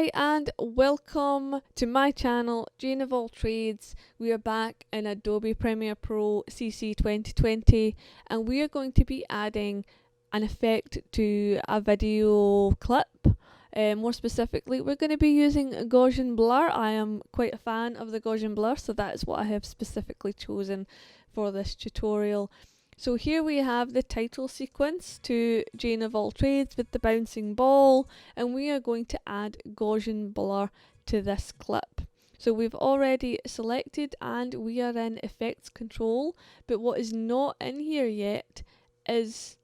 Hi and welcome to my channel, Jane of All Trades. We are back in Adobe Premiere Pro CC 2020 and we are going to be adding an effect to a video clip. More specifically, we're going to be using Gaussian Blur. I am quite a fan of the Gaussian Blur, so that is what I have specifically chosen for this tutorial. So here we have the title sequence to Jane of All Trades with the bouncing ball, and we are going to add Gaussian Blur to this clip. So we've already selected and we are in Effects Control, but what is not in here yet is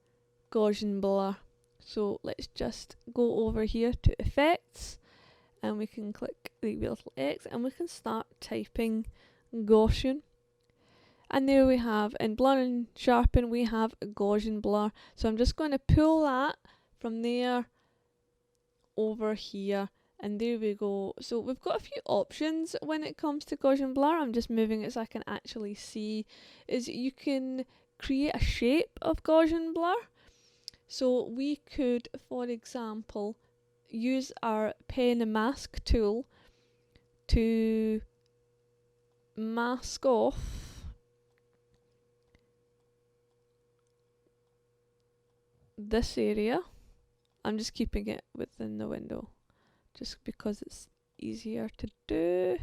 Gaussian Blur. So let's just go over here to Effects and we can click the little X and we can start typing Gaussian. And there we have, in Blur and Sharpen, we have a Gaussian Blur. So I'm just going to pull that from there over here. And there we go. So we've got a few options when it comes to Gaussian Blur. I'm just moving it so I can actually see. Is you can create a shape of Gaussian Blur. So we could, for example, use our pen and mask tool to mask off this area. I'm just keeping it within the window just because it's easier to do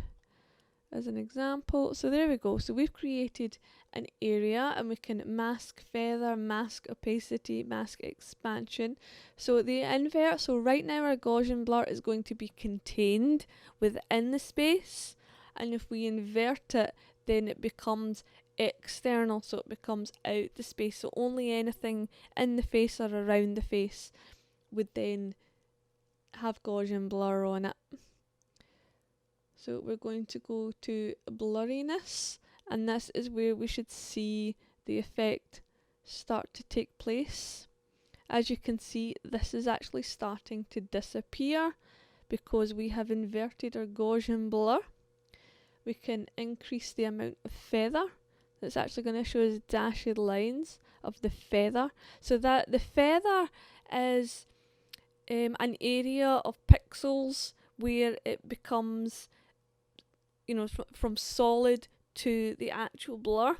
as an example. So there we go. So we've created an area and we can mask feather, mask opacity, mask expansion. So the invert, so right now our Gaussian Blur is going to be contained within the space, and if we invert it then it becomes external, so it becomes out the space, so only anything in the face or around the face would then have Gaussian Blur on it. So we're going to go to blurriness, and this is where we should see the effect start to take place. As you can see, this is actually starting to disappear because we have inverted our Gaussian Blur. We can increase the amount of feather. That's actually going to show us dashed lines of the feather. So that the feather is an area of pixels where it becomes, you know, from solid to the actual blur.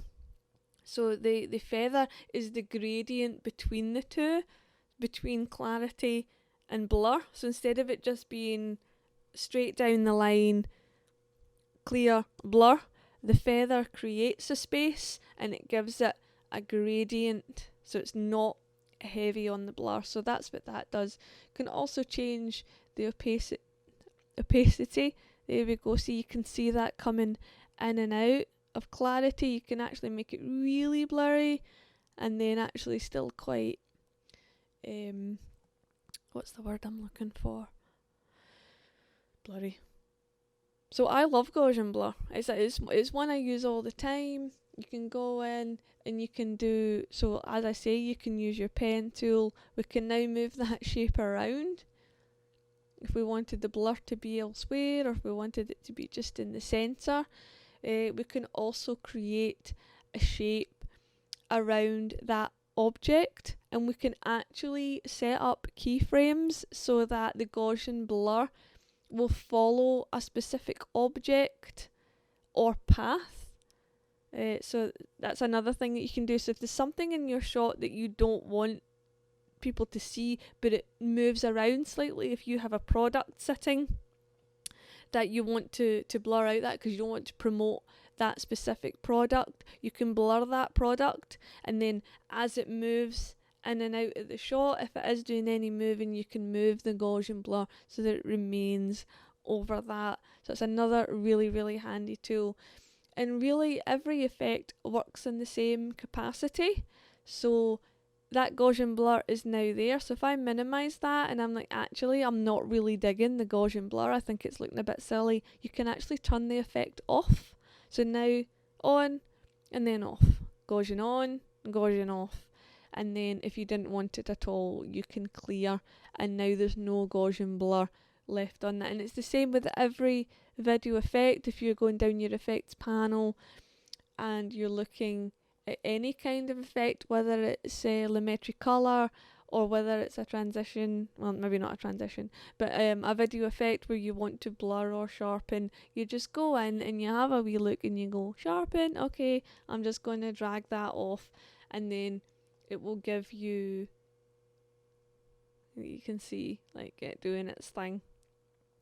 So the feather is the gradient between the two, between clarity and blur. So instead of it just being straight down the line, clear, blur, the feather creates a space and it gives it a gradient, so it's not heavy on the blur. So that's what that does. Can also change the opacity. There we go. So you can see that coming in and out of clarity. You can actually make it really blurry and then actually still quite what's the word I'm looking for? Blurry. So I love Gaussian Blur. It's one I use all the time. You can go in and you can do, so as I say, you can use your pen tool. We can now move that shape around if we wanted the blur to be elsewhere, or if we wanted it to be just in the centre. We can also create a shape around that object, and we can actually set up keyframes so that the Gaussian Blur will follow a specific object or path. So that's another thing that you can do. So if there's something in your shot that you don't want people to see but it moves around slightly, if you have a product sitting that you want to blur out that because you don't want to promote that specific product, you can blur that product, and then as it moves in and out of the shot, if it is doing any moving, you can move the Gaussian Blur so that it remains over that. So it's another really, really handy tool. And really every effect works in the same capacity. So that Gaussian Blur is now there. So if I minimize that and I'm like, actually I'm not really digging the Gaussian Blur, I think it's looking a bit silly, you can actually turn the effect off. So now on and then off. Gaussian on, Gaussian off. And then if you didn't want it at all, you can clear, and now there's no Gaussian Blur left on that. And it's the same with every video effect. If you're going down your effects panel and you're looking at any kind of effect, whether it's lumetri color or whether it's a transition, well maybe not a transition, but a video effect where you want to blur or sharpen, you just go in and you have a wee look and you go sharpen, okay, I'm just going to drag that off, and then it will give you, you can see like it doing its thing,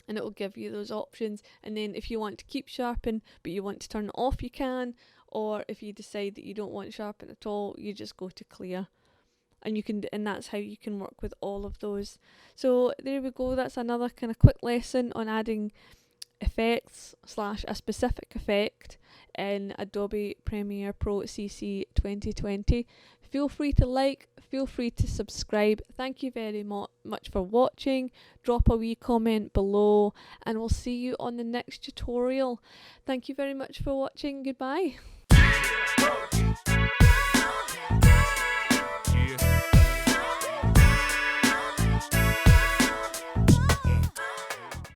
and it will give you those options. And then if you want to keep sharpen but you want to turn it off, you can, or if you decide that you don't want sharpen at all, you just go to clear, and you can, and that's how you can work with all of those. So there we go, that's another kind of quick lesson on adding effects / a specific effect in Adobe Premiere Pro CC 2020. Feel free to like, feel free to subscribe. Thank you very much for watching. Drop a wee comment below and we'll see you on the next tutorial. Thank you very much for watching. Goodbye.